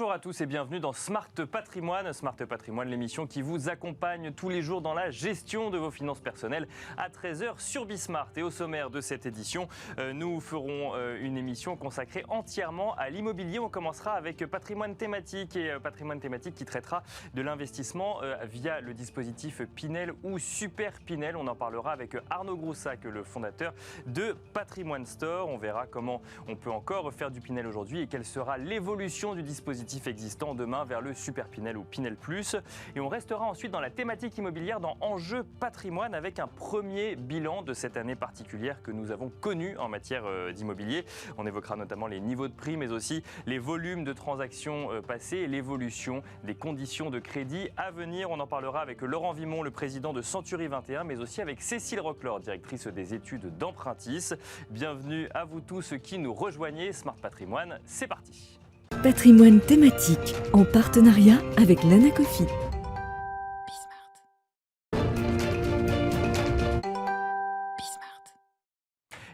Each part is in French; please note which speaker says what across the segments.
Speaker 1: Bonjour à tous et bienvenue dans Smart Patrimoine. Smart Patrimoine, l'émission qui vous accompagne tous les jours dans la gestion de vos finances personnelles à 13h sur Bismart. Et au sommaire de cette édition, nous ferons une émission consacrée entièrement à l'immobilier. On commencera avec Patrimoine thématique et Patrimoine thématique qui traitera de l'investissement via le dispositif Pinel ou Super Pinel. On en parlera avec Arnaud Groussac, le fondateur de Patrimoine Store. On verra comment on peut encore faire du Pinel aujourd'hui et quelle sera l'évolution du dispositif existant demain vers le Super Pinel ou Pinel Plus. Et on restera ensuite dans la thématique immobilière dans Enjeux Patrimoine avec un premier bilan de cette année particulière que nous avons connue en matière d'immobilier. On évoquera notamment les niveaux de prix mais aussi les volumes de transactions passées et l'évolution des conditions de crédit à venir. On en parlera avec Laurent Vimon, le président de Century 21, mais aussi avec Cécile Roclor, directrice des études d'Empruntis. Bienvenue à vous tous qui nous rejoignez. Smart Patrimoine, c'est parti.
Speaker 2: Patrimoine thématique en partenariat avec l'Anacofi.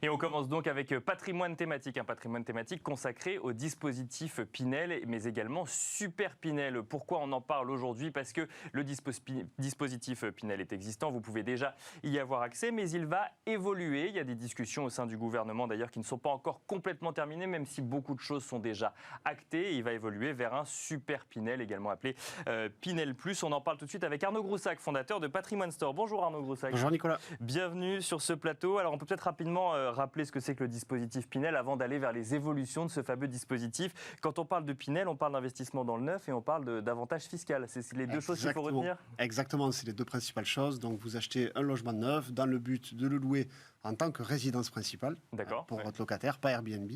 Speaker 1: Et on commence donc avec Patrimoine thématique, un patrimoine thématique consacré au dispositif Pinel, mais également Super Pinel. Pourquoi on en parle aujourd'hui? Parce que le dispositif Pinel est existant, vous pouvez déjà y avoir accès, mais il va évoluer. Il y a des discussions au sein du gouvernement d'ailleurs qui ne sont pas encore complètement terminées, même si beaucoup de choses sont déjà actées. Il va évoluer vers un Super Pinel, également appelé Pinel Plus. On en parle tout de suite avec Arnaud Groussac, fondateur de Patrimoine Store. Bonjour Arnaud Groussac.
Speaker 3: Bonjour Nicolas.
Speaker 1: Bienvenue sur ce plateau. Alors on peut peut-être rapidement rappeler ce que c'est que le dispositif Pinel avant d'aller vers les évolutions de ce fameux dispositif. Quand on parle de Pinel, on parle d'investissement dans le neuf et on parle d'avantage fiscal. C'est les deux choses qu'il faut retenir.
Speaker 3: Exactement, c'est les deux principales choses. Donc vous achetez un logement neuf dans le but de le louer en tant que résidence principale pour votre locataire, pas Airbnb,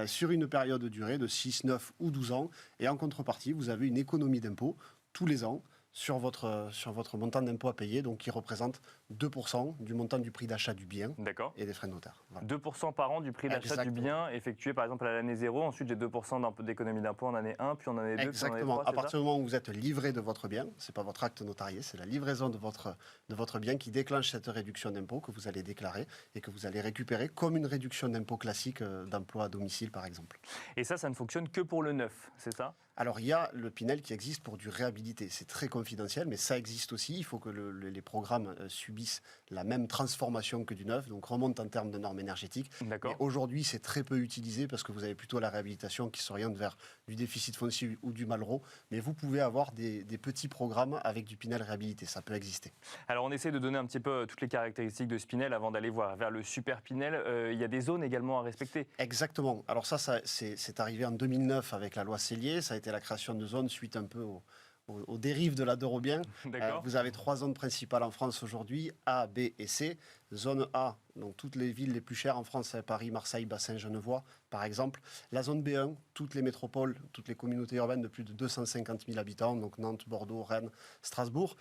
Speaker 3: sur une période de durée de 6, 9 ou 12 ans. Et en contrepartie, vous avez une économie d'impôt tous les ans sur votre montant d'impôt à payer, donc qui représente 2% du montant du prix d'achat du bien et des frais de notaire.
Speaker 1: Voilà. 2% par an du prix d'achat du bien effectué par exemple à l'année 0, ensuite j'ai 2% d'économie d'impôt en année 1, puis en année 2,
Speaker 3: exactement.
Speaker 1: Puis en année 3,
Speaker 3: à partir du moment où vous êtes livré de votre bien, ce n'est pas votre acte notarié, c'est la livraison de votre bien qui déclenche cette réduction d'impôt que vous allez déclarer et que vous allez récupérer comme une réduction d'impôt classique d'emploi à domicile par exemple.
Speaker 1: Et ça ne fonctionne que pour le neuf, c'est ça ?
Speaker 3: Alors, il y a le Pinel qui existe pour du réhabilité. C'est très confidentiel, mais ça existe aussi. Il faut que les programmes subissent la même transformation que du neuf, donc remontent en termes de normes énergétiques. Aujourd'hui, c'est très peu utilisé parce que vous avez plutôt la réhabilitation qui s'oriente vers du déficit foncier ou du Malraux. Mais vous pouvez avoir des petits programmes avec du Pinel réhabilité. Ça peut exister.
Speaker 1: Alors, on essaie de donner un petit peu toutes les caractéristiques de ce Pinel avant d'aller voir vers le Super Pinel. Il y a des zones également à respecter.
Speaker 3: Exactement. Alors ça c'est arrivé en 2009 avec la loi Cellier. Ça a été la création de zones suite un peu aux dérives de la Dorobien. Vous avez 3 zones principales en France aujourd'hui, A, B et C. Zone A, donc toutes les villes les plus chères en France, Paris, Marseille, Bassin, Genevois, par exemple. La zone B1, toutes les métropoles, toutes les communautés urbaines de plus de 250 000 habitants, donc Nantes, Bordeaux, Rennes, Strasbourg.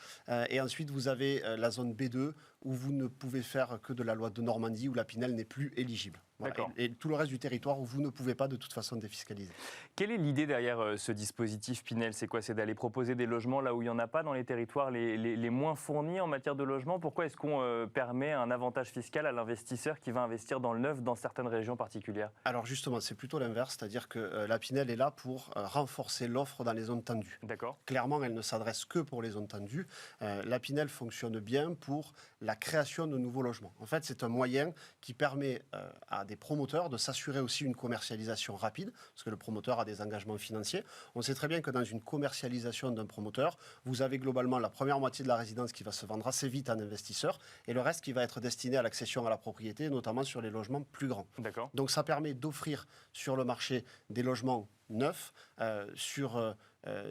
Speaker 3: Et ensuite, vous avez la zone B2, où vous ne pouvez faire que de la loi de Normandie, où la Pinel n'est plus éligible. Voilà. Et tout le reste du territoire où vous ne pouvez pas de toute façon défiscaliser.
Speaker 1: Quelle est l'idée derrière ce dispositif Pinel? C'est quoi? C'est d'aller proposer des logements là où il n'y en a pas, dans les territoires les moins fournis en matière de logement? Pourquoi est-ce qu'on permet un avantage fiscal à l'investisseur qui va investir dans le neuf dans certaines régions particulières?
Speaker 3: Alors justement, c'est plutôt l'inverse, c'est-à-dire que la Pinel est là pour renforcer l'offre dans les zones tendues. Clairement, elle ne s'adresse que pour les zones tendues. La Pinel fonctionne bien pour la création de nouveaux logements. En fait, c'est un moyen qui permet à des promoteurs de s'assurer aussi une commercialisation rapide, parce que le promoteur a des engagements financiers. On sait très bien que dans une commercialisation d'un promoteur, vous avez globalement la première moitié de la résidence qui va se vendre assez vite à un investisseur, et le reste qui va être destiné à l'accession à la propriété, notamment sur les logements plus grands. Donc ça permet d'offrir sur le marché des logements neufs, sur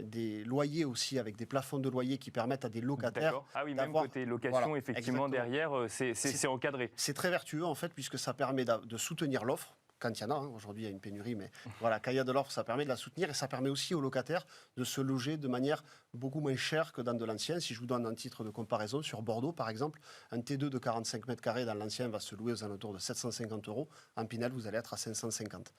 Speaker 3: des loyers aussi, avec des plafonds de loyer qui permettent à des locataires.
Speaker 1: Ah oui, même côté location, effectivement, derrière, c'est encadré.
Speaker 3: C'est très vertueux en fait, puisque ça permet de soutenir l'offre. Quand il y en a, aujourd'hui il y a une pénurie, mais voilà, quand il y a de l'offre, ça permet de la soutenir et ça permet aussi aux locataires de se loger de manière beaucoup moins chère que dans de l'ancien. Si je vous donne un titre de comparaison, sur Bordeaux par exemple, un T2 de 45 mètres carrés dans l'ancien va se louer aux alentours de 750 €. En Pinel, vous allez être à 550.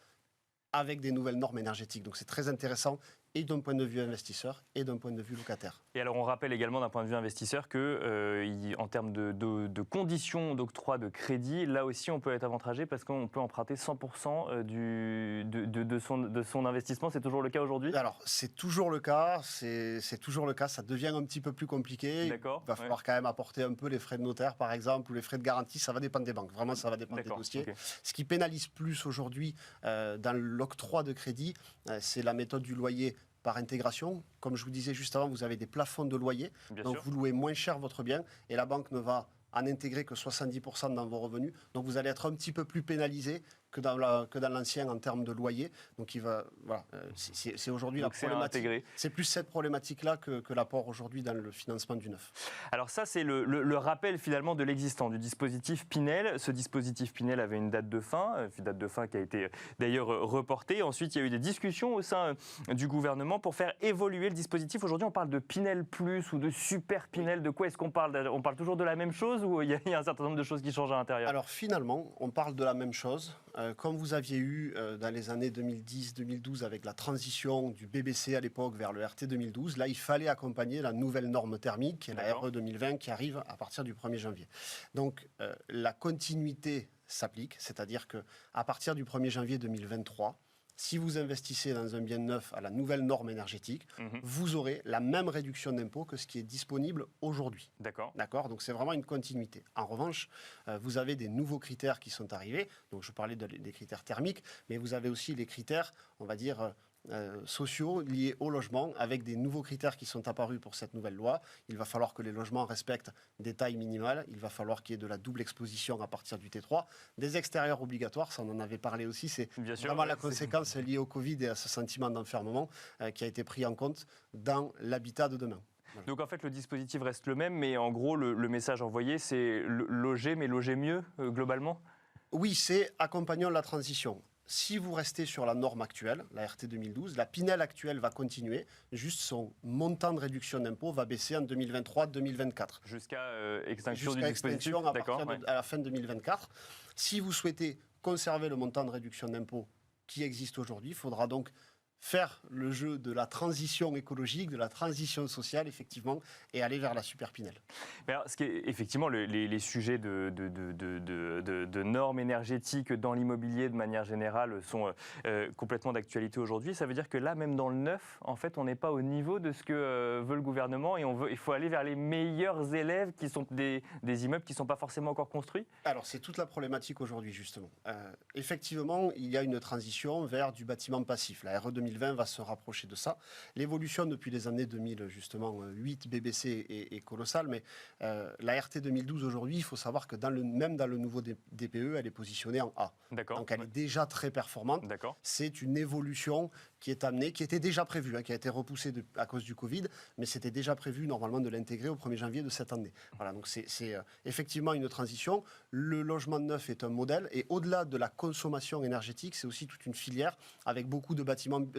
Speaker 3: Avec des nouvelles normes énergétiques. Donc c'est très intéressant et d'un point de vue investisseur et d'un point de vue locataire.
Speaker 1: Et alors on rappelle également d'un point de vue investisseur que en termes de conditions d'octroi de crédit, là aussi on peut être avantagé parce qu'on peut emprunter 100% de son investissement. C'est toujours le cas aujourd'hui ?
Speaker 3: Alors c'est toujours le cas, ça devient un petit peu plus compliqué.
Speaker 1: D'accord,
Speaker 3: il va falloir quand même apporter un peu les frais de notaire par exemple ou les frais de garantie, ça va dépendre des banques, vraiment ça va dépendre des dossiers. Okay. Ce qui pénalise plus aujourd'hui dans l'octroi de crédit, c'est la méthode du loyer par intégration. Comme je vous disais juste avant, vous avez des plafonds de loyer, donc vous louez moins cher votre bien et la banque ne va en intégrer que 70% dans vos revenus. Donc vous allez être un petit peu plus pénalisé que dans l'ancien en termes de loyer. Donc c'est aujourd'hui la problématique. C'est plus cette problématique-là que l'apport aujourd'hui dans le financement du neuf.
Speaker 1: Alors ça, c'est le rappel finalement de l'existant, du dispositif Pinel. Ce dispositif Pinel avait une date de fin qui a été d'ailleurs reportée. Ensuite, il y a eu des discussions au sein du gouvernement pour faire évoluer le dispositif. Aujourd'hui, on parle de Pinel Plus ou de Super Pinel. De quoi est-ce qu'on parle ? On parle toujours de la même chose ou il y a un certain nombre de choses qui changent à l'intérieur ?
Speaker 3: Alors finalement, on parle de la même chose. Comme vous aviez eu dans les années 2010-2012 avec la transition du BBC à l'époque vers le RT 2012, là il fallait accompagner la nouvelle norme thermique, qui est la RE 2020, qui arrive à partir du 1er janvier. Donc la continuité s'applique, c'est-à-dire qu'à partir du 1er janvier 2023, si vous investissez dans un bien neuf à la nouvelle norme énergétique, vous aurez la même réduction d'impôt que ce qui est disponible aujourd'hui.
Speaker 1: D'accord.
Speaker 3: Donc c'est vraiment une continuité. En revanche, vous avez des nouveaux critères qui sont arrivés. Donc je parlais des critères thermiques, mais vous avez aussi les critères, on va dire, sociaux liés au logement, avec des nouveaux critères qui sont apparus pour cette nouvelle loi. Il va falloir que les logements respectent des tailles minimales, il va falloir qu'il y ait de la double exposition à partir du T3, des extérieurs obligatoires, ça on en avait parlé aussi, c'est vraiment la conséquence liée au Covid et à ce sentiment d'enfermement qui a été pris en compte dans l'habitat de demain.
Speaker 1: Voilà. Donc en fait le dispositif reste le même, mais en gros le message envoyé c'est loger, mais loger mieux globalement ?
Speaker 3: Oui, c'est accompagnons la transition. Si vous restez sur la norme actuelle, la RT 2012, la Pinel actuelle va continuer, juste son montant de réduction d'impôt va baisser en 2023-2024.
Speaker 1: Jusqu'à extinction du dispositif
Speaker 3: à la fin de 2024. Si vous souhaitez conserver le montant de réduction d'impôt qui existe aujourd'hui, il faudra donc faire le jeu de la transition écologique, de la transition sociale, effectivement, et aller vers la Super Pinel.
Speaker 1: Mais alors, effectivement, les sujets de normes énergétiques dans l'immobilier, de manière générale, sont complètement d'actualité aujourd'hui. Ça veut dire que là, même dans le neuf, en fait, on n'est pas au niveau de ce que veut le gouvernement et il faut aller vers les meilleurs élèves qui sont des immeubles qui ne sont pas forcément encore construits ?
Speaker 3: Alors, c'est toute la problématique aujourd'hui, justement. Effectivement, il y a une transition vers du bâtiment passif. La RE 2020 va se rapprocher de ça. L'évolution depuis les années 2000, justement, 8 BBC est colossale, mais la RT 2012 aujourd'hui, il faut savoir que même dans le nouveau DPE, elle est positionnée en A.
Speaker 1: D'accord.
Speaker 3: Donc elle est déjà très performante.
Speaker 1: D'accord.
Speaker 3: C'est une évolution qui est amenée, qui était déjà prévue, qui a été repoussée à cause du Covid, mais c'était déjà prévu normalement de l'intégrer au 1er janvier de cette année. Voilà, donc c'est effectivement une transition. Le logement neuf est un modèle, et au-delà de la consommation énergétique, c'est aussi toute une filière avec beaucoup de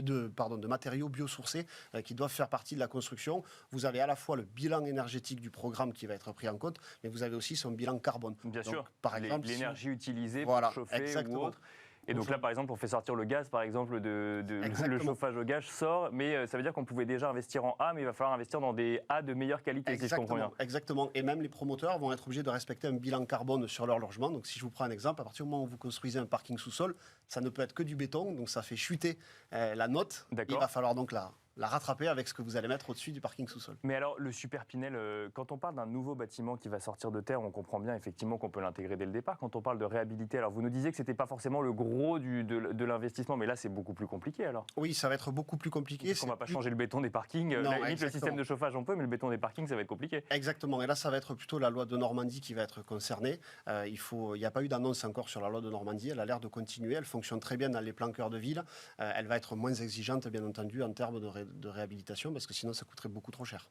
Speaker 3: de matériaux biosourcés qui doivent faire partie de la construction. Vous avez à la fois le bilan énergétique du programme qui va être pris en compte, mais vous avez aussi son bilan carbone.
Speaker 1: Bien
Speaker 3: donc,
Speaker 1: sûr,
Speaker 3: par exemple,
Speaker 1: l'énergie utilisée pour chauffer
Speaker 3: exactement.
Speaker 1: Ou autre. Et donc là, par exemple, on fait sortir le gaz, par exemple, le chauffage au gaz sort, mais ça veut dire qu'on pouvait déjà investir en A, mais il va falloir investir dans des A de meilleure qualité, si je comprends bien.
Speaker 3: Exactement. Et même les promoteurs vont être obligés de respecter un bilan carbone sur leur logement. Donc si je vous prends un exemple, à partir du moment où vous construisez un parking sous-sol, ça ne peut être que du béton, donc ça fait chuter la note. Il va falloir donc la rattraper avec ce que vous allez mettre au-dessus du parking sous-sol.
Speaker 1: Mais alors, le Super Pinel, quand on parle d'un nouveau bâtiment qui va sortir de terre, on comprend bien effectivement qu'on peut l'intégrer dès le départ. Quand on parle de réhabiliter, alors vous nous disiez que ce n'était pas forcément le gros de l'investissement, mais là c'est beaucoup plus compliqué alors.
Speaker 3: Oui, ça va être beaucoup plus compliqué.
Speaker 1: Parce qu'on ne va pas changer le béton des parkings.
Speaker 3: Non,
Speaker 1: le système de chauffage on peut, mais le béton des parkings ça va être compliqué.
Speaker 3: Exactement, et là ça va être plutôt la loi de Normandie qui va être concernée. Il n'y a pas eu d'annonce encore sur la loi de Normandie, elle a l'air de continuer, elle fonctionne très bien dans les plans cœur de ville. Elle va être moins exigeante bien entendu en termes de réhabilitation, parce que sinon ça coûterait beaucoup trop cher.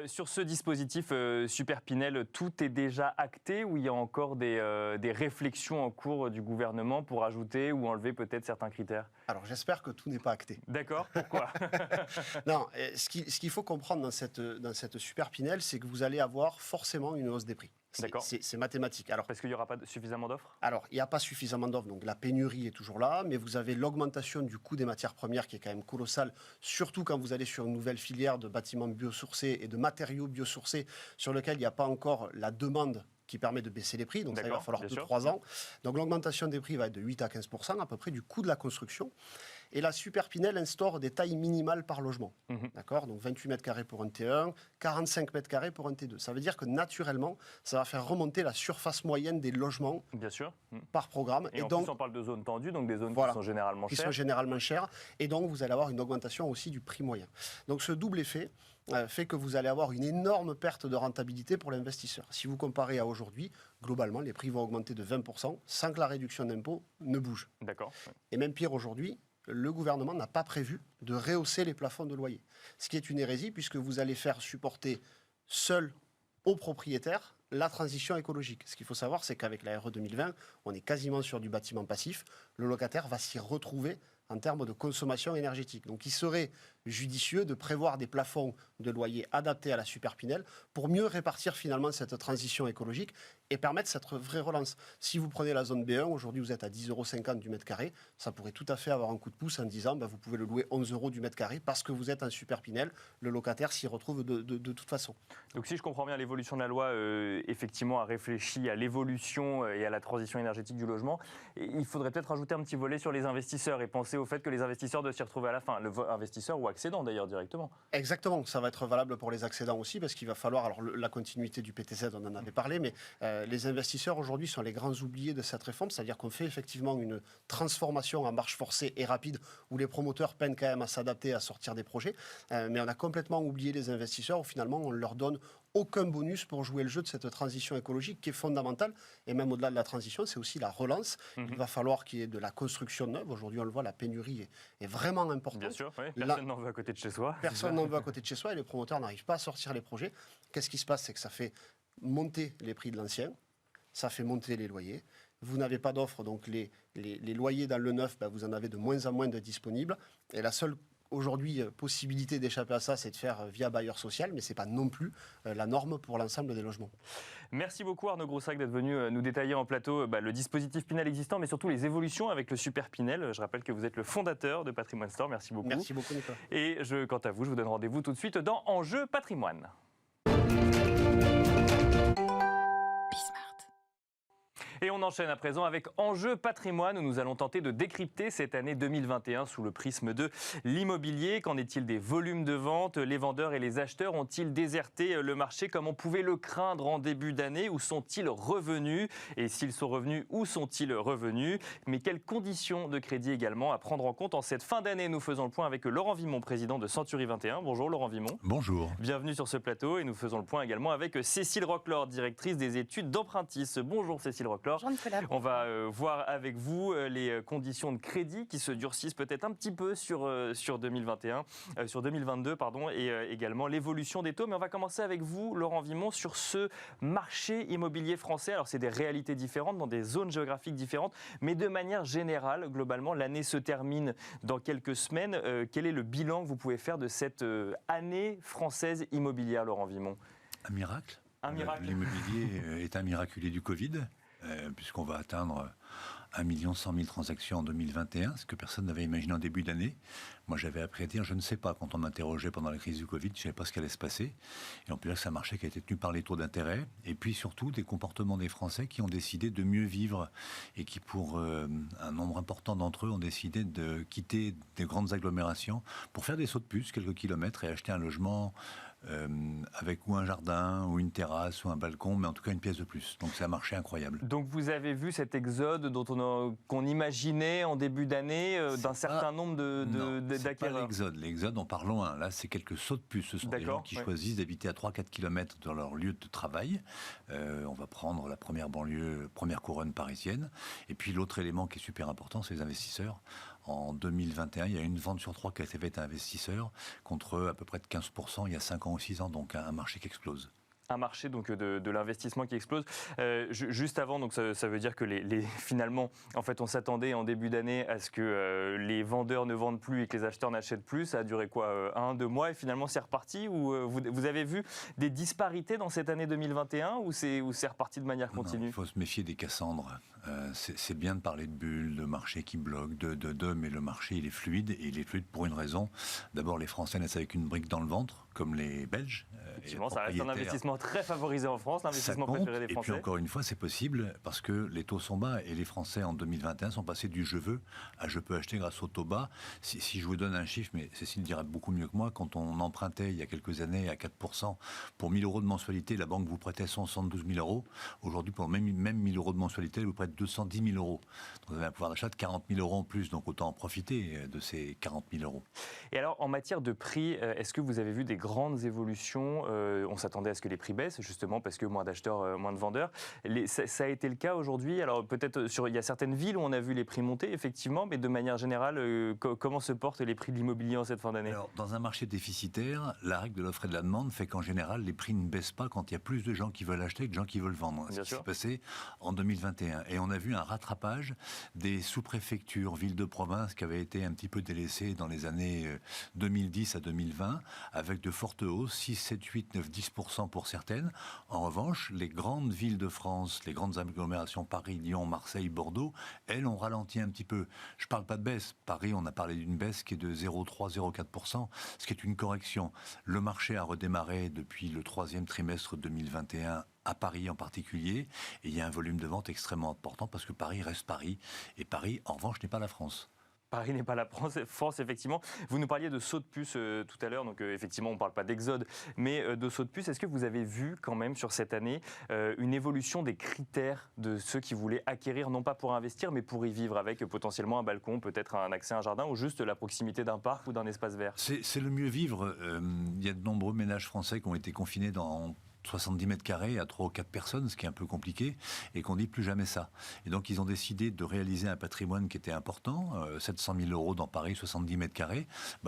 Speaker 1: Sur ce dispositif Super Pinel, tout est déjà acté ou il y a encore des réflexions en cours du gouvernement pour ajouter ou enlever peut-être certains critères ?
Speaker 3: Alors j'espère que tout n'est pas acté.
Speaker 1: D'accord, pourquoi ?
Speaker 3: Non, ce qu'il faut comprendre dans cette Super Pinel, c'est que vous allez avoir forcément une hausse des prix. C'est mathématique. Alors,
Speaker 1: parce qu'il n'y aura pas suffisamment d'offres?
Speaker 3: Alors, il n'y a pas suffisamment d'offres, donc la pénurie est toujours là, mais vous avez l'augmentation du coût des matières premières qui est quand même colossale, surtout quand vous allez sur une nouvelle filière de bâtiments biosourcés et de matériaux biosourcés sur lequel il n'y a pas encore la demande qui permet de baisser les prix, donc ça, il va falloir 2-3 ans. Donc l'augmentation des prix va être de 8 à 15% à peu près du coût de la construction. Et la Superpinel instaure des tailles minimales par logement. D'accord ? Donc 28 mètres carrés pour un T1, 45 mètres carrés pour un T2. Ça veut dire que naturellement, ça va faire remonter la surface moyenne des logements par programme.
Speaker 1: Et donc, plus, on parle de zones tendues, donc des zones qui sont généralement chères.
Speaker 3: Qui sont généralement chères. Et donc, vous allez avoir une augmentation aussi du prix moyen. Donc ce double effet fait que vous allez avoir une énorme perte de rentabilité pour l'investisseur. Si vous comparez à aujourd'hui, globalement, les prix vont augmenter de 20% sans que la réduction d'impôt ne bouge.
Speaker 1: D'accord.
Speaker 3: Et même pire aujourd'hui, le gouvernement n'a pas prévu de rehausser les plafonds de loyer. Ce qui est une hérésie puisque vous allez faire supporter seul aux propriétaires la transition écologique. Ce qu'il faut savoir, c'est qu'avec la RE 2020, on est quasiment sur du bâtiment passif. Le locataire va s'y retrouver en termes de consommation énergétique. Donc il serait judicieux de prévoir des plafonds de loyer adaptés à la Superpinel pour mieux répartir finalement cette transition écologique et permettre cette vraie relance. Si vous prenez la zone B1, aujourd'hui vous êtes à 10,50 € du mètre carré, ça pourrait tout à fait avoir un coup de pouce en disant vous pouvez le louer 11 € du mètre carré parce que vous êtes en Superpinel, le locataire s'y retrouve de toute façon.
Speaker 1: Donc si je comprends bien, l'évolution de la loi effectivement a réfléchi à l'évolution et à la transition énergétique du logement. Et il faudrait peut-être rajouter un petit volet sur les investisseurs et penser au fait que les investisseurs doivent s'y retrouver à la fin, investisseurs ou accédants d'ailleurs directement.
Speaker 3: Exactement, ça va être valable pour les accédants aussi parce qu'il va falloir, alors la continuité du PTZ, on en avait parlé, mais les investisseurs aujourd'hui sont les grands oubliés de cette réforme, c'est-à-dire qu'on fait effectivement une transformation à marche forcée et rapide où les promoteurs peinent quand même à s'adapter, à sortir des projets, mais on a complètement oublié les investisseurs où finalement on leur donne aucun bonus pour jouer le jeu de cette transition écologique qui est fondamentale. Et même au-delà de la transition, c'est aussi la relance. Il va falloir qu'il y ait de la construction neuve. Aujourd'hui, on le voit, la pénurie est vraiment importante.
Speaker 1: Bien sûr, oui. Personne n'en veut à côté de chez soi.
Speaker 3: Personne n'en veut à côté de chez soi et les promoteurs n'arrivent pas à sortir les projets. Qu'est-ce qui se passe? C'est que ça fait monter les prix de l'ancien, ça fait monter les loyers. Vous n'avez pas d'offres, donc les loyers dans le neuf, vous en avez de moins en moins de disponibles. Et la seule aujourd'hui, possibilité d'échapper à ça, c'est de faire via bailleur social, mais ce n'est pas non plus la norme pour l'ensemble des logements.
Speaker 1: Merci beaucoup Arnaud Groussac d'être venu nous détailler en plateau le dispositif Pinel existant, mais surtout les évolutions avec le Super Pinel. Je rappelle que vous êtes le fondateur de Patrimoine Store. Merci beaucoup.
Speaker 3: Merci beaucoup Nicolas.
Speaker 1: Et quant à vous, je vous donne rendez-vous tout de suite dans Enjeu Patrimoine. Et on enchaîne à présent avec Enjeu Patrimoine où nous allons tenter de décrypter cette année 2021 sous le prisme de l'immobilier. Qu'en est-il des volumes de vente? Les vendeurs et les acheteurs ont-ils déserté le marché comme on pouvait le craindre en début d'année? Où sont-ils revenus? Et s'ils sont revenus, où sont-ils revenus? Mais quelles conditions de crédit également à prendre en compte en cette fin d'année? Nous faisons le point avec Laurent Vimont, président de Century 21. Bonjour Laurent Vimont.
Speaker 4: Bonjour.
Speaker 1: Bienvenue sur ce plateau et nous faisons le point également avec Cécile Roclor, directrice des études d'Empruntis. Bonjour Cécile Roclor.
Speaker 5: Bonjour Nicolas.
Speaker 1: On va voir avec vous les conditions de crédit qui se durcissent peut-être un petit peu sur 2022 et également l'évolution des taux. Mais on va commencer avec vous, Laurent Vimont, sur ce marché immobilier français. Alors c'est des réalités différentes dans des zones géographiques différentes, mais de manière générale, globalement, l'année se termine dans quelques semaines. Quel est le bilan que vous pouvez faire de cette année française immobilière, Laurent Vimont?
Speaker 4: Un miracle.
Speaker 1: Un miracle.
Speaker 4: L'immobilier est un miraculé du Covid. Puisqu'on va atteindre 1 100 000 transactions en 2021, ce que personne n'avait imaginé en début d'année. Moi, j'avais appris à dire, je ne sais pas, quand on m'interrogeait pendant la crise du Covid, je ne savais pas ce qui allait se passer. Et on peut dire que c'est un marché qui a été tenu par les taux d'intérêt, et puis surtout des comportements des Français qui ont décidé de mieux vivre, et qui, pour un nombre important d'entre eux, ont décidé de quitter des grandes agglomérations pour faire des sauts de puce, quelques kilomètres, et acheter un logement avec ou un jardin, ou une terrasse, ou un balcon, mais en tout cas une pièce de plus. Donc c'est un marché incroyable.
Speaker 1: Donc vous avez vu cet exode qu'on imaginait en début d'année d'un certain nombre d'acquéreurs?
Speaker 4: C'est pas l'exode, on parle loin. Là, c'est quelques sauts de puce. Ce sont des gens qui choisissent d'habiter à 3-4 km de leur lieu de travail. On va prendre la première banlieue, première couronne parisienne. Et puis l'autre élément qui est super important, c'est les investisseurs. En 2021, il y a une vente sur 3 qui a été faite à investisseurs, contre à peu près de 15% il y a 5 ans ou 6 ans, donc un marché qui explose.
Speaker 1: Un marché donc de l'investissement qui explose. Juste avant, donc ça veut dire que finalement, en fait, on s'attendait en début d'année à ce que les vendeurs ne vendent plus et que les acheteurs n'achètent plus. Ça a duré quoi, 1-2 mois et finalement c'est reparti. Ou vous avez vu des disparités dans cette année 2021 ou c'est reparti de manière continue?
Speaker 4: Non, il faut se méfier des Cassandres. C'est bien de parler de bulles, de marché qui bloque, mais le marché il est fluide et il est fluide pour une raison. D'abord, les Français naissent avec une brique dans le ventre, comme les Belges.
Speaker 1: Effectivement, ça reste un investissement très favorisé en France, l'investissement préféré des Français.
Speaker 4: Et puis encore une fois, c'est possible parce que les taux sont bas et les Français en 2021 sont passés du je veux à je peux acheter grâce aux taux bas. Si je vous donne un chiffre, mais Cécile dira beaucoup mieux que moi, quand on empruntait il y a quelques années à 4%, pour 1 000 euros de mensualité, la banque vous prêtait 172 000 euros. Aujourd'hui, pour même 1 000 euros de mensualité, elle vous prête 210 000 euros. Donc vous avez un pouvoir d'achat de 40 000 euros en plus, donc autant en profiter de ces 40 000 euros.
Speaker 1: Et alors, en matière de prix, est-ce que vous avez vu des grandes évolutions? On s'attendait à ce que les prix baissent, justement, parce que moins d'acheteurs, moins de vendeurs. Ça a été le cas aujourd'hui. Alors, peut-être, il y a certaines villes où on a vu les prix monter, effectivement, mais de manière générale, comment se portent les prix de l'immobilier en cette fin d'année?
Speaker 4: Alors, dans un marché déficitaire, la règle de l'offre et de la demande fait qu'en général, les prix ne baissent pas quand il y a plus de gens qui veulent acheter que de gens qui veulent vendre. C'est ce qui s'est passé en 2021. Et on a vu un rattrapage des sous-préfectures, villes de province qui avaient été un petit peu délaissées dans les années 2010 à 2020, avec de fortes hausses, 6, 7, 8, 9, 10% pour certaines. En revanche, les grandes villes de France, les grandes agglomérations, Paris, Lyon, Marseille, Bordeaux, elles ont ralenti un petit peu. Je ne parle pas de baisse. Paris, on a parlé d'une baisse qui est de 0,3, 0,4%, ce qui est une correction. Le marché a redémarré depuis le 3e trimestre 2021 à Paris en particulier, et il y a un volume de vente extrêmement important parce que Paris reste Paris, et Paris, en revanche, n'est pas la France.
Speaker 1: Paris n'est pas la France, effectivement. Vous nous parliez de saut de puce tout à l'heure, donc effectivement on ne parle pas d'exode, mais de saut de puce. Est-ce que vous avez vu quand même sur cette année une évolution des critères de ceux qui voulaient acquérir, non pas pour investir, mais pour y vivre, avec potentiellement un balcon, peut-être un accès à un jardin, ou juste la proximité d'un parc ou d'un espace vert?
Speaker 4: C'est le mieux vivre. Il y a de nombreux ménages français qui ont été confinés dans 70 mètres carrés à 3 ou 4 personnes, ce qui est un peu compliqué, et qu'on dit plus jamais ça. Et donc ils ont décidé de réaliser un patrimoine qui était important, 700 000 euros dans Paris, 70 mètres carrés.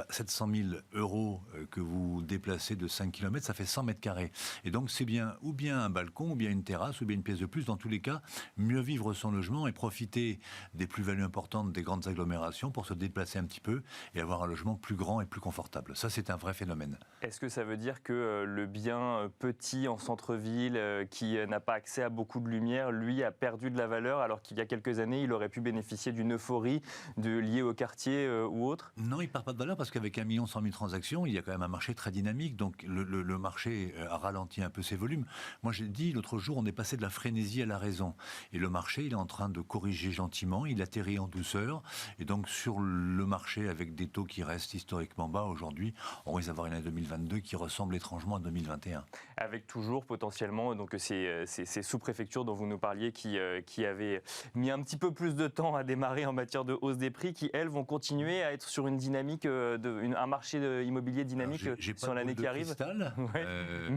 Speaker 4: 700 000 euros que vous déplacez de 5 km, ça fait 100 mètres carrés. Et donc c'est bien, ou bien un balcon, ou bien une terrasse, ou bien une pièce de plus. Dans tous les cas, mieux vivre son logement et profiter des plus-values importantes des grandes agglomérations pour se déplacer un petit peu et avoir un logement plus grand et plus confortable. Ça, c'est un vrai phénomène.
Speaker 1: Est-ce que ça veut dire que le bien petit en centre-ville, qui n'a pas accès à beaucoup de lumière, lui a perdu de la valeur, alors qu'il y a quelques années, il aurait pu bénéficier d'une euphorie liée au quartier ou autre?
Speaker 4: Non, il ne perd pas de valeur parce qu'avec 1 100 000 transactions, il y a quand même un marché très dynamique. Donc le marché a ralenti un peu ses volumes. Moi, j'ai dit l'autre jour, on est passé de la frénésie à la raison. Et le marché, il est en train de corriger gentiment, il atterrit en douceur. Et donc sur le marché, avec des taux qui restent historiquement bas aujourd'hui, on risque d'avoir une année 2022 qui ressemble étrangement à 2021.
Speaker 1: Avec toujours potentiellement donc ces sous-préfectures dont vous nous parliez qui avaient mis un petit peu plus de temps à démarrer en matière de hausse des prix, qui elles vont continuer à être sur une dynamique, un marché immobilier dynamique sur l'année qui arrive.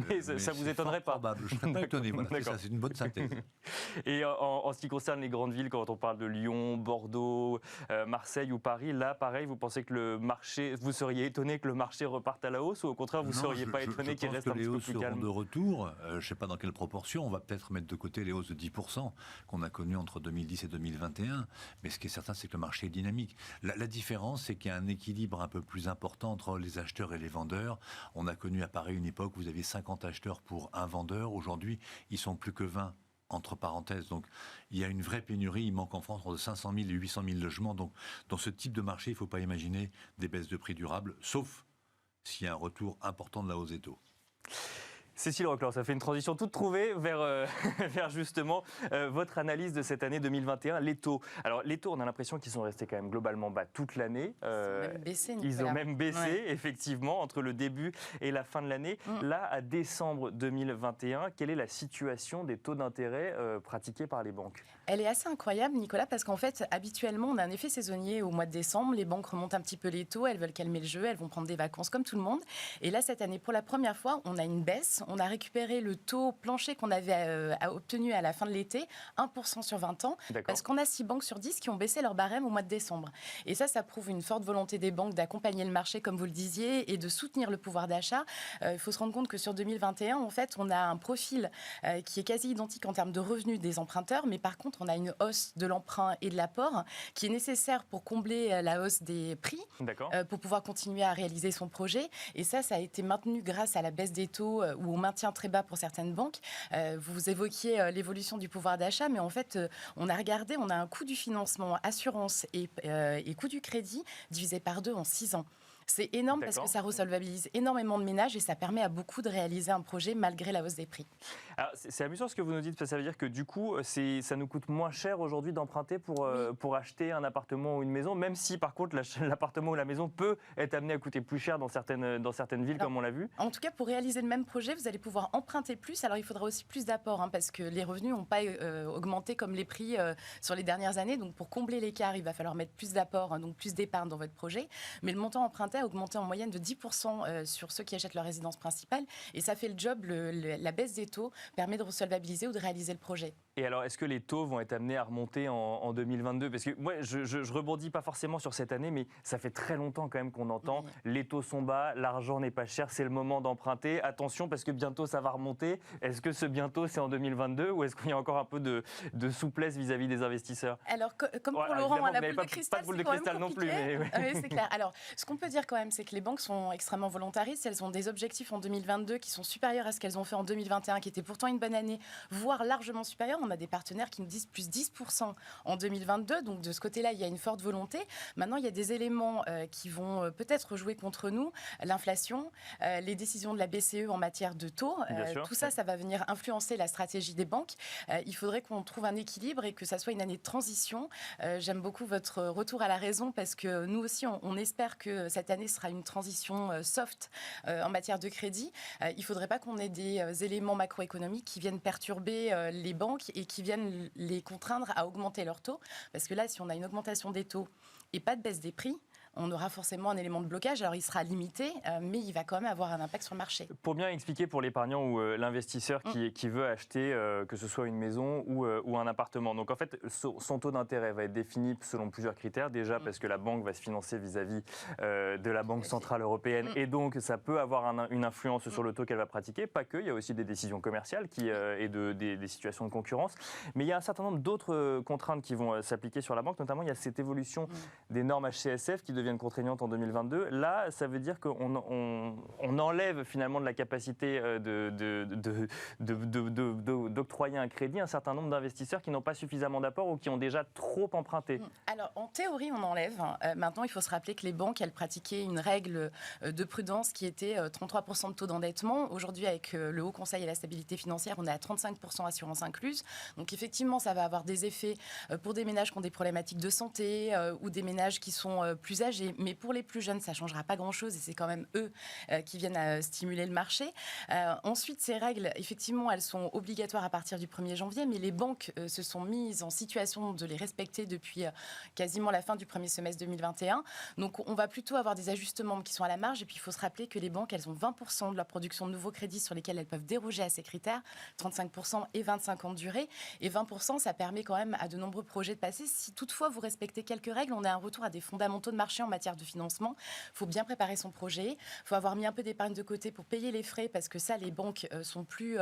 Speaker 1: Mais ça vous étonnerait pas?
Speaker 4: Je ne serais pas étonné. Voilà, ça, c'est une bonne synthèse.
Speaker 1: Et en ce qui concerne les grandes villes, quand on parle de Lyon, Bordeaux, Marseille ou Paris, là pareil, vous pensez que le marché, vous seriez étonné que le marché reparte à la hausse, ou au contraire vous ne seriez pas étonné qu'il reste un petit peu plus calme?
Speaker 4: De retour, je ne sais pas dans quelle proportion, on va peut-être mettre de côté les hausses de 10% qu'on a connues entre 2010 et 2021, mais ce qui est certain, c'est que le marché est dynamique. La différence, c'est qu'il y a un équilibre un peu plus important entre les acheteurs et les vendeurs. On a connu à Paris une époque où vous aviez 50 acheteurs pour un vendeur. Aujourd'hui, ils sont plus que 20. Entre parenthèses, donc il y a une vraie pénurie, il manque en France entre 500 000 et 800 000 logements, donc dans ce type de marché, il ne faut pas imaginer des baisses de prix durables, sauf s'il y a un retour important de la hausse des taux.
Speaker 1: Cécile Roclor, ça fait une transition toute trouvée vers justement votre analyse de cette année 2021, les taux. Alors les taux, on a l'impression qu'ils sont restés quand même globalement bas toute l'année. Ils ont même baissé, effectivement, entre le début et la fin de l'année. Là, à décembre 2021, quelle est la situation des taux d'intérêt pratiqués par les banques?
Speaker 5: Elle est assez incroyable, Nicolas, parce qu'en fait, habituellement, on a un effet saisonnier au mois de décembre. Les banques remontent un petit peu les taux, elles veulent calmer le jeu, elles vont prendre des vacances comme tout le monde. Et là, cette année, pour la première fois, on a une baisse. on a récupéré le taux plancher qu'on avait obtenu à la fin de l'été, 1% sur 20 ans, parce qu'on a 6 banques sur 10 qui ont baissé leur barème au mois de décembre. Et ça prouve une forte volonté des banques d'accompagner le marché, comme vous le disiez, et de soutenir le pouvoir d'achat. Il faut se rendre compte que sur 2021, en fait, on a un profil qui est quasi identique en termes de revenus des emprunteurs, mais par contre, on a une hausse de l'emprunt et de l'apport qui est nécessaire pour combler la hausse des prix, pour pouvoir continuer à réaliser son projet. Et ça a été maintenu grâce à la baisse des taux ou au maintien très bas pour certaines banques. Vous évoquiez l'évolution du pouvoir d'achat, mais en fait, on a regardé, on a un coût du financement, assurance et coût du crédit divisé par 2 en 6 ans. C'est énorme parce que ça resolvabilise énormément de ménages et ça permet à beaucoup de réaliser un projet malgré la hausse des prix.
Speaker 1: Alors, c'est amusant ce que vous nous dites, parce que ça veut dire que du coup, ça nous coûte moins cher aujourd'hui d'emprunter pour acheter un appartement ou une maison, même si par contre l'appartement ou la maison peut être amené à coûter plus cher dans certaines villes, comme on l'a vu.
Speaker 5: En tout cas, pour réaliser le même projet, vous allez pouvoir emprunter plus. Alors il faudra aussi plus d'apports, parce que les revenus n'ont pas augmenté comme les prix sur les dernières années. Donc pour combler l'écart, il va falloir mettre plus d'apports, donc plus d'épargne dans votre projet. Mais le montant emprunté a augmenté en moyenne de 10% sur ceux qui achètent leur résidence principale. Et ça fait le job. La baisse des taux permet de resolvabiliser ou de réaliser le projet.
Speaker 1: Et alors, est-ce que les taux vont être amenés à remonter en 2022 ? Parce que moi, je rebondis pas forcément sur cette année, mais ça fait très longtemps quand même qu'on entend les taux sont bas, l'argent n'est pas cher, c'est le moment d'emprunter. Attention, parce que bientôt ça va remonter. Est-ce que ce bientôt, c'est en 2022 ou est-ce qu'il y a encore un peu de souplesse vis-à-vis des investisseurs ?
Speaker 5: Alors, comme pour Laurent, la boule de cristal,
Speaker 1: pas de boule de cristal non plus. Mais...
Speaker 5: Oui, c'est clair. Alors, ce qu'on peut dire quand même, c'est que les banques sont extrêmement volontaristes. Elles ont des objectifs en 2022 qui sont supérieurs à ce qu'elles ont fait en 2021, qui était pourtant une bonne année, voire largement supérieur. On a des partenaires qui nous disent plus 10% en 2022. Donc, de ce côté-là, il y a une forte volonté. Maintenant, il y a des éléments qui vont peut-être jouer contre nous. L'inflation, les décisions de la BCE en matière de taux. Tout ça, ça va venir influencer la stratégie des banques. Il faudrait qu'on trouve un équilibre et que ça soit une année de transition. J'aime beaucoup votre retour à la raison parce que nous aussi, on espère que cette année sera une transition soft en matière de crédit. Il ne faudrait pas qu'on ait des éléments macroéconomiques qui viennent perturber les banques et qui viennent les contraindre à augmenter leurs taux. Parce que là, si on a une augmentation des taux et pas de baisse des prix, on aura forcément un élément de blocage. Alors, il sera limité, mais il va quand même avoir un impact sur le marché.
Speaker 1: Pour bien expliquer pour l'épargnant ou l'investisseur qui veut acheter, que ce soit une maison ou un appartement. Donc, en fait, son taux d'intérêt va être défini selon plusieurs critères. Déjà, parce que la banque va se financer vis-à-vis de la Banque Centrale Européenne. Et donc, ça peut avoir une influence sur le taux qu'elle va pratiquer. Pas que, il y a aussi des décisions commerciales et des situations de concurrence. Mais il y a un certain nombre d'autres contraintes qui vont s'appliquer sur la banque. Notamment, il y a cette évolution des normes HCSF qui deviennent contraignantes en 2022. Là, ça veut dire qu'on enlève finalement de la capacité d'octroyer un crédit à un certain nombre d'investisseurs qui n'ont pas suffisamment d'apport ou qui ont déjà trop emprunté.
Speaker 5: Alors, en théorie, on enlève. Maintenant, il faut se rappeler que les banques, elles pratiquaient une règle de prudence qui était 33% de taux d'endettement. Aujourd'hui, avec le Haut Conseil et la stabilité financière, on est à 35% assurance incluse. Donc, effectivement, ça va avoir des effets pour des ménages qui ont des problématiques de santé ou des ménages qui sont plus âgés. Mais pour les plus jeunes, ça ne changera pas grand-chose et c'est quand même eux qui viennent à stimuler le marché. Ensuite, ces règles, effectivement, elles sont obligatoires à partir du 1er janvier, mais les banques se sont mises en situation de les respecter depuis quasiment la fin du premier semestre 2021. Donc, on va plutôt avoir des ajustements qui sont à la marge. Et puis, il faut se rappeler que les banques, elles ont 20% de leur production de nouveaux crédits sur lesquels elles peuvent déroger à ces critères, 35% et 25 ans de durée. Et 20%, ça permet quand même à de nombreux projets de passer. Si toutefois, vous respectez quelques règles, on a un retour à des fondamentaux de marché en matière de financement. Il faut bien préparer son projet. Il faut avoir mis un peu d'épargne de côté pour payer les frais parce que ça, les banques sont plus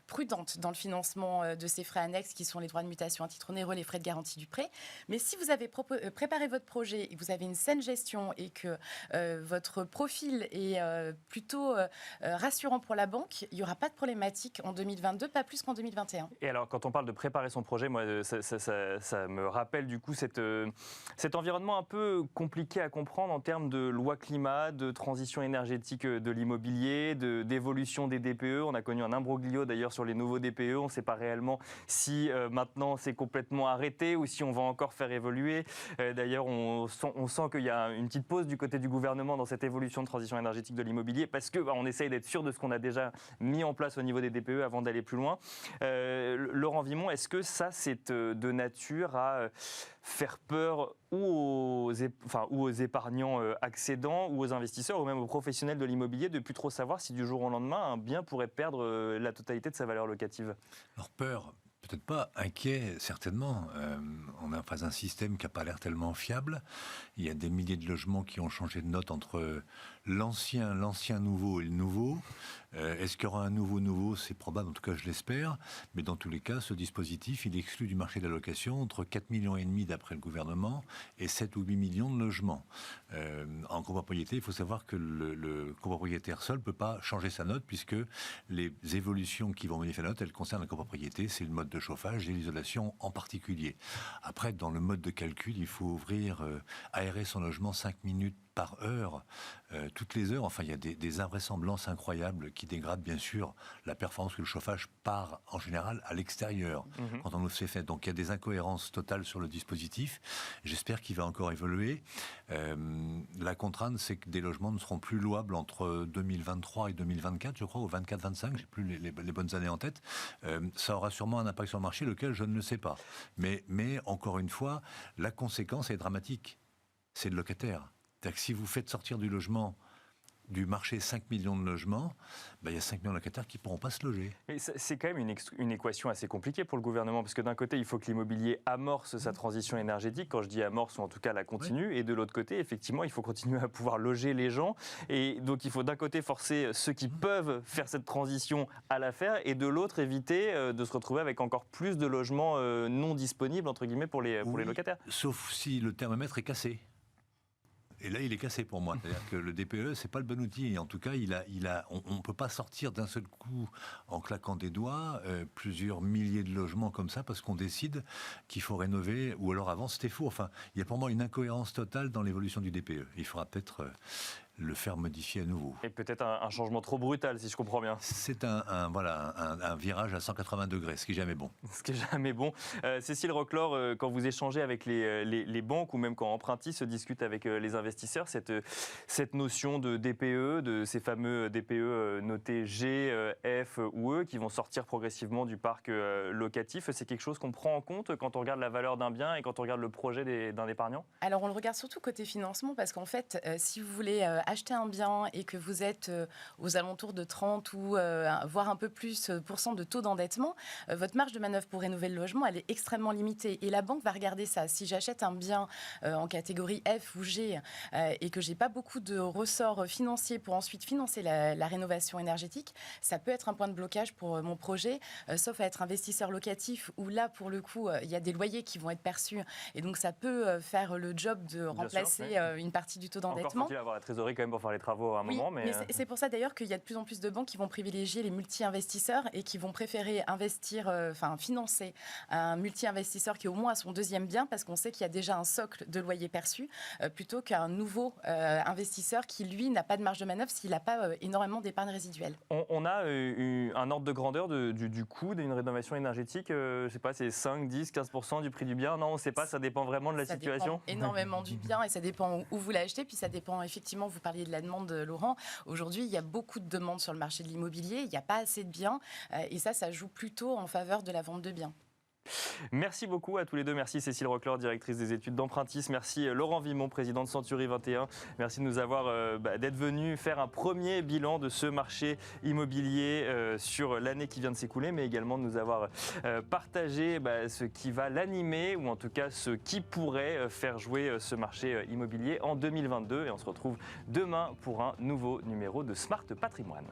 Speaker 5: prudentes dans le financement de ces frais annexes qui sont les droits de mutation à titre onéreux, les frais de garantie du prêt. Mais si vous avez préparé votre projet et que vous avez une saine gestion et que votre profil est plutôt rassurant pour la banque, il n'y aura pas de problématique en 2022, pas plus qu'en 2021.
Speaker 1: Et alors, quand on parle de préparer son projet, moi, ça me rappelle du coup cet environnement un peu compliqué à comprendre en termes de loi climat, de transition énergétique de l'immobilier, d'évolution des DPE. On a connu un imbroglio d'ailleurs sur les nouveaux DPE. On ne sait pas réellement si maintenant c'est complètement arrêté ou si on va encore faire évoluer. D'ailleurs, on sent qu'il y a une petite pause du côté du gouvernement dans cette évolution de transition énergétique de l'immobilier parce qu'on essaye d'être sûr de ce qu'on a déjà mis en place au niveau des DPE avant d'aller plus loin. Laurent Vimont, est-ce que ça, c'est de nature à faire peur ou aux aux épargnants accédants ou aux investisseurs ou même aux professionnels de l'immobilier de plus trop savoir si du jour au lendemain un bien pourrait perdre la totalité de sa valeur locative?
Speaker 4: Alors peur, peut-être pas, inquiet, certainement. On est en face d'un système qui n'a pas l'air tellement fiable. Il y a des milliers de logements qui ont changé de note entre l'ancien nouveau et le nouveau. Est-ce qu'il y aura un nouveau? C'est probable, en tout cas je l'espère. Mais dans tous les cas, ce dispositif, il exclut du marché de la location entre 4,5 millions d'après le gouvernement et 7 ou 8 millions de logements. En copropriété, il faut savoir que le copropriétaire seul ne peut pas changer sa note puisque les évolutions qui vont modifier la note, elles concernent la copropriété, c'est le mode de chauffage et l'isolation en particulier. Après, dans le mode de calcul, il faut aérer son logement 5 minutes par heure, toutes les heures. Enfin, il y a des invraisemblances incroyables qui dégradent bien sûr la performance que le chauffage part en général à l'extérieur quand on nous fait. Donc il y a des incohérences totales sur le dispositif. J'espère qu'il va encore évoluer. La contrainte, c'est que des logements ne seront plus louables entre 2023 et 2024, je crois, ou 24-25, j'ai plus les bonnes années en tête. Ça aura sûrement un impact sur le marché, lequel je ne le sais pas. Mais encore une fois, la conséquence est dramatique. C'est le locataire. C'est-à-dire que si vous faites sortir du marché 5 millions de logements, il y a 5 millions de locataires qui ne pourront pas se loger.
Speaker 1: Mais c'est quand même une équation assez compliquée pour le gouvernement, parce que d'un côté, il faut que l'immobilier amorce sa transition énergétique, quand je dis amorce, ou en tout cas la continue, et de l'autre côté, effectivement, il faut continuer à pouvoir loger les gens, et donc il faut d'un côté forcer ceux qui peuvent faire cette transition à la faire, et de l'autre éviter de se retrouver avec encore plus de logements non disponibles, entre guillemets, pour les locataires.
Speaker 4: Sauf si le thermomètre est cassé. Et là, il est cassé pour moi. C'est-à-dire que le DPE, c'est pas le bon outil. En tout cas, on ne peut pas sortir d'un seul coup, en claquant des doigts, plusieurs milliers de logements comme ça, parce qu'on décide qu'il faut rénover, ou alors avant, c'était faux. Enfin, il y a pour moi une incohérence totale dans l'évolution du DPE. Il faudra peut-être le faire modifier à nouveau.
Speaker 1: Et peut-être un changement trop brutal, si je comprends bien.
Speaker 4: C'est un virage à 180 degrés, ce qui n'est jamais bon.
Speaker 1: Ce qui n'est jamais bon. Cécile Roclor, quand vous échangez avec les banques ou même quand Empruntis se discute avec les investisseurs, cette notion de DPE, de ces fameux DPE notés G, F ou E qui vont sortir progressivement du parc locatif, c'est quelque chose qu'on prend en compte quand on regarde la valeur d'un bien et quand on regarde le projet d'un épargnant?
Speaker 5: Alors on le regarde surtout côté financement parce qu'en fait, si vous voulez acheter un bien et que vous êtes aux alentours de 30 ou voire un peu plus % de taux d'endettement, votre marge de manœuvre pour rénover le logement, elle est extrêmement limitée. Et la banque va regarder ça. Si j'achète un bien en catégorie F ou G et que j'ai pas beaucoup de ressorts financiers pour ensuite financer la rénovation énergétique, ça peut être un point de blocage pour mon projet, sauf à être investisseur locatif où là, pour le coup, il y a des loyers qui vont être perçus. Et donc, ça peut faire le job de remplacer une partie du taux d'endettement.
Speaker 1: Encore faut-il avoir la trésorerie quand même pour faire les travaux à un moment.
Speaker 5: Mais c'est pour ça d'ailleurs qu'il y a de plus en plus de banques qui vont privilégier les multi-investisseurs et qui vont préférer financer un multi-investisseur qui au moins a son deuxième bien parce qu'on sait qu'il y a déjà un socle de loyer perçu plutôt qu'un nouveau investisseur qui, lui, n'a pas de marge de manœuvre s'il n'a pas énormément d'épargne résiduelle.
Speaker 1: On a un ordre de grandeur du coût d'une rénovation énergétique, je ne sais pas, c'est 5, 10, 15% du prix du bien? Non, on ne sait pas, ça dépend vraiment de la situation.
Speaker 5: Ça dépend énormément du bien et ça dépend où vous l'achetez, puis ça dépend effectivement, vous parliez de la demande, Laurent. Aujourd'hui, il y a beaucoup de demandes sur le marché de l'immobilier, il n'y a pas assez de biens et ça joue plutôt en faveur de la vente de biens.
Speaker 1: Merci beaucoup à tous les deux. Merci Cécile Roclor, directrice des études d'Empruntis. Merci Laurent Vimont, président de Century 21. Merci de nous avoir d'être venu faire un premier bilan de ce marché immobilier sur l'année qui vient de s'écouler, mais également de nous avoir partagé ce qui va l'animer ou en tout cas ce qui pourrait faire jouer ce marché immobilier en 2022. Et on se retrouve demain pour un nouveau numéro de Smart Patrimoine.